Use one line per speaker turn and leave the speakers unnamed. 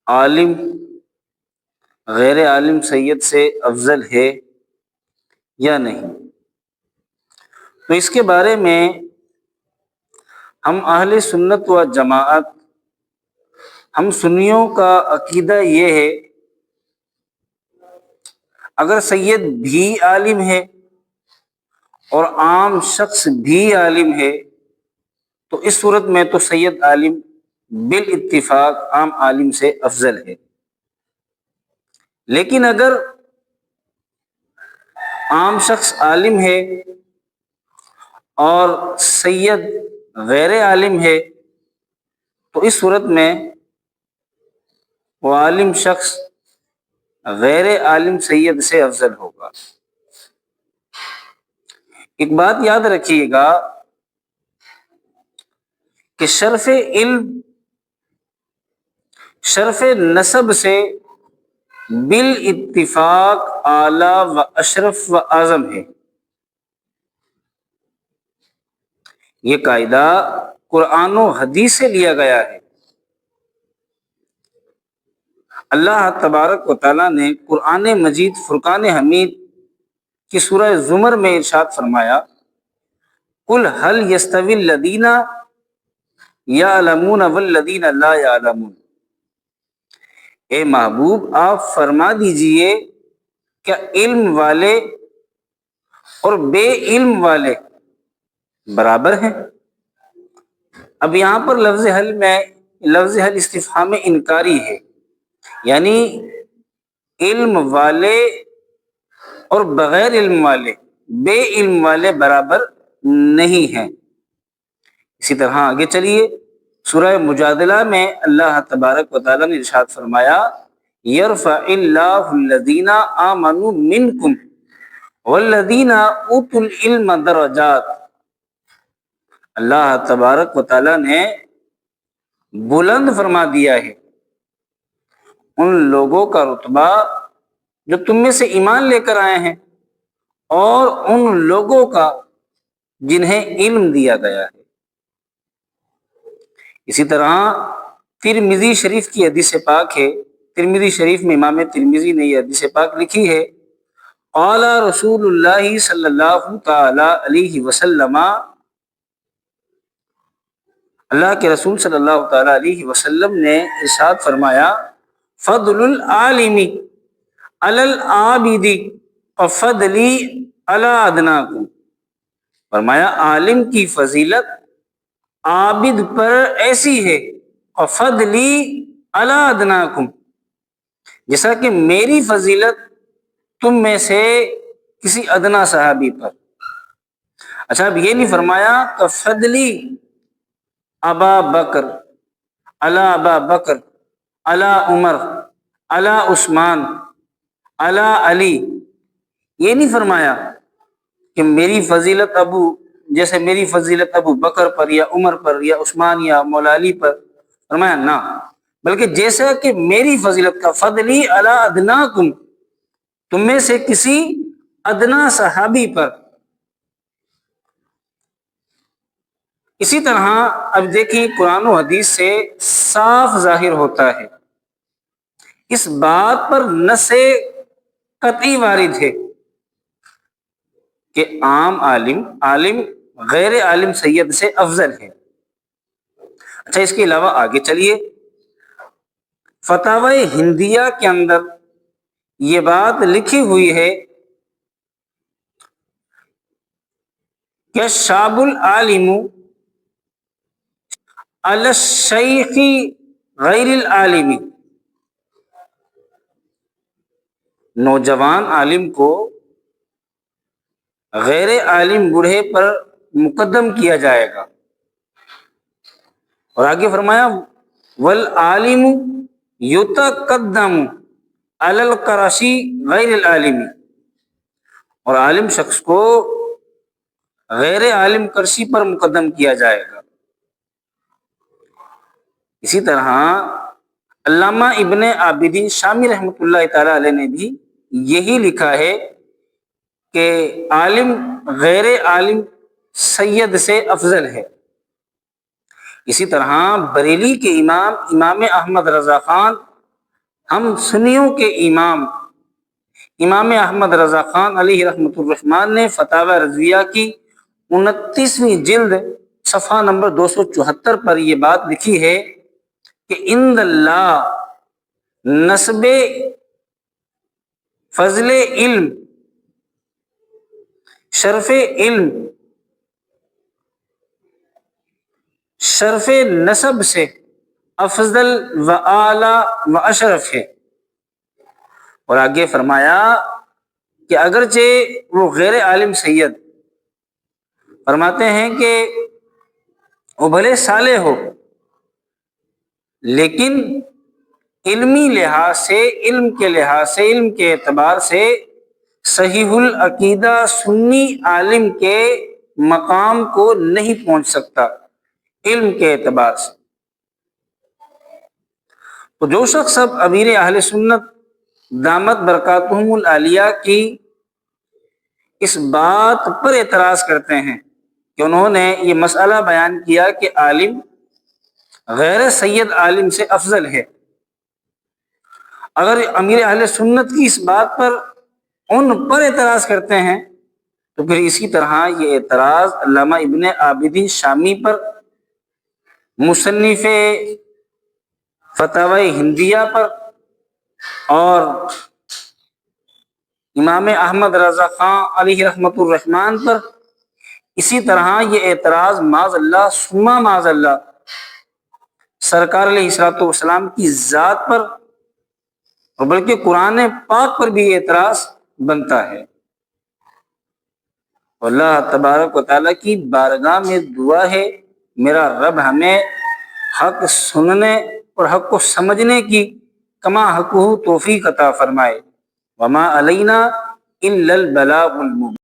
عالم غیر عالم سید سے افضل ہے یا نہیں؟ تو اس کے بارے میں ہم اہل سنت و جماعت، ہم سنیوں کا عقیدہ یہ ہے، اگر سید بھی عالم ہے اور عام شخص بھی عالم ہے تو اس صورت میں تو سید عالم بالاتفاق عام عالم سے افضل ہے۔ لیکن اگر عام شخص عالم ہے اور سید غیر عالم ہے تو اس صورت میں وہ عالم شخص غیر عالم سید سے افضل ہوگا۔ ایک بات یاد رکھیے گا کہ شرف علم، شرف نسب سے بالاتفاق اعلیٰ و اشرف و اعظم ہے۔ یہ قاعدہ قرآن و حدیث سے لیا گیا ہے۔ اللہ تبارک و تعالیٰ نے قرآن مجید فرقان حمید کی سورہ زمر میں ارشاد فرمایا، قل هل يستوي الذين يعلمون والذين لا يعلمون۔ اے محبوب آپ فرما دیجئے کیا علم والے اور بے علم والے برابر ہیں؟ اب یہاں پر لفظ حل استفہام انکاری ہے، یعنی علم والے اور بغیر علم والے، بے علم والے برابر نہیں ہیں۔ اسی طرح آگے چلیے، سورہ مجادلہ میں اللہ تبارک و تعالیٰ نے ارشاد فرمایا، یرفع اللہ الذین آمنوا منکم والذین اوتوا العلم درجات۔ اللہ تبارک و تعالیٰ نے بلند فرما دیا ہے ان لوگوں کا رتبہ جو تم میں سے ایمان لے کر آئے ہیں اور ان لوگوں کا جنہیں علم دیا گیا ہے۔ اسی طرح ترمذی شریف کی حدیث پاک ہے، ترمذی شریف میں امام ترمذی نے یہ حدیث پاک لکھی ہے، قال رسول اللہ صلی اللہ تعالی علیہ وسلم، اللہ کے رسول صلی اللہ تعالی علیہ وسلم نے ارشاد فرمایا، فضل العالم علی العابد وفضلی علی ادناکم۔ فرمایا عالم کی فضیلت عابد پر ایسی ہے، وفضلی علی ادناکم، جیسا کہ میری فضیلت تم میں سے کسی ادنا صحابی پر۔ اچھا اب یہ نہیں فرمایا کہ فضلی ابا بکر علی ابا بکر علی عمر علی عثمان علی علی، یہ نہیں فرمایا کہ میری فضیلت جیسے میری فضیلت ابو بکر پر یا عمر پر یا عثمان یا مولا علی پر، فرمایا نہ، بلکہ جیسا کہ میری فضیلت کا فضلی علی ادناکم، تم میں سے کسی ادنا صحابی پر۔ اسی طرح اب دیکھیں قرآن و حدیث سے صاف ظاہر ہوتا ہے، اس بات پر نص قطعی وارد ہے کہ عام عالم غیر عالم سید سے افضل ہے۔ اچھا اس کے علاوہ آگے چلیے، فتاوی ہندیہ کے اندر یہ بات لکھی ہوئی ہے کہ شاب العالم علی الشیخ غیر العالم، نوجوان عالم کو غیر عالم بوڑھے پر مقدم کیا جائے گا۔ اور آگے فرمایا والعالم یتقدم علی القرشی غیر العالم، اور عالم شخص کو غیر عالم کرسی پر مقدم کیا جائے گا۔ اسی طرح علامہ ابن عابدین شامی رحمۃ اللہ تعالی علیہ نے بھی یہی لکھا ہے کہ عالم غیر عالم سید سے افضل ہے۔ اسی طرح بریلی کے امام احمد رضا خان ہم سنیوں کے امام احمد رضا خان علیہ رحمۃ الرحمن نے فتاوی رضویہ کی 29ویں جلد صفحہ نمبر 274 پر یہ بات لکھی ہے کہ عند اللہ نسب فضل علم، شرف علم، شرف نسب سے افضل و اعلی و اشرف ہے۔ اور آگے فرمایا کہ اگرچہ وہ غیر عالم سید فرماتے ہیں کہ وہ بھلے صالح ہو، لیکن علمی لحاظ سے، علم کے لحاظ سے، علم کے اعتبار سے صحیح العقیدہ سنی عالم کے مقام کو نہیں پہنچ سکتا علم کے اعتبار سے۔ تو جو شخص اب امیر اہل سنت دامت برکاتہم العالیہ کی اس بات پر اعتراض کرتے ہیں کہ انہوں نے یہ مسئلہ بیان کیا کہ عالم غیر سید عالم سے افضل ہے، اگر امیر اہل سنت کی اس بات پر ان پر اعتراض کرتے ہیں تو پھر اسی طرح یہ اعتراض علامہ ابن عابدین شامی پر، مصنف فتاوی ہندیہ پر، اور امام احمد رضا خان علیہ رحمۃ الرحمن پر، اسی طرح یہ اعتراض معاذ اللہ ثم معاذ اللہ سرکار علیہ الصلوۃ والسلام کی ذات پر، اور بلکہ قرآن پاک پر بھی اعتراض بنتا ہے۔ اللہ تبارک و تعالیٰ کی بارگاہ میں دعا ہے میرا رب ہمیں حق سننے اور حق کو سمجھنے کی کما حقہ توفیق عطا فرمائے۔ وما علینا الا البلاغ المبین۔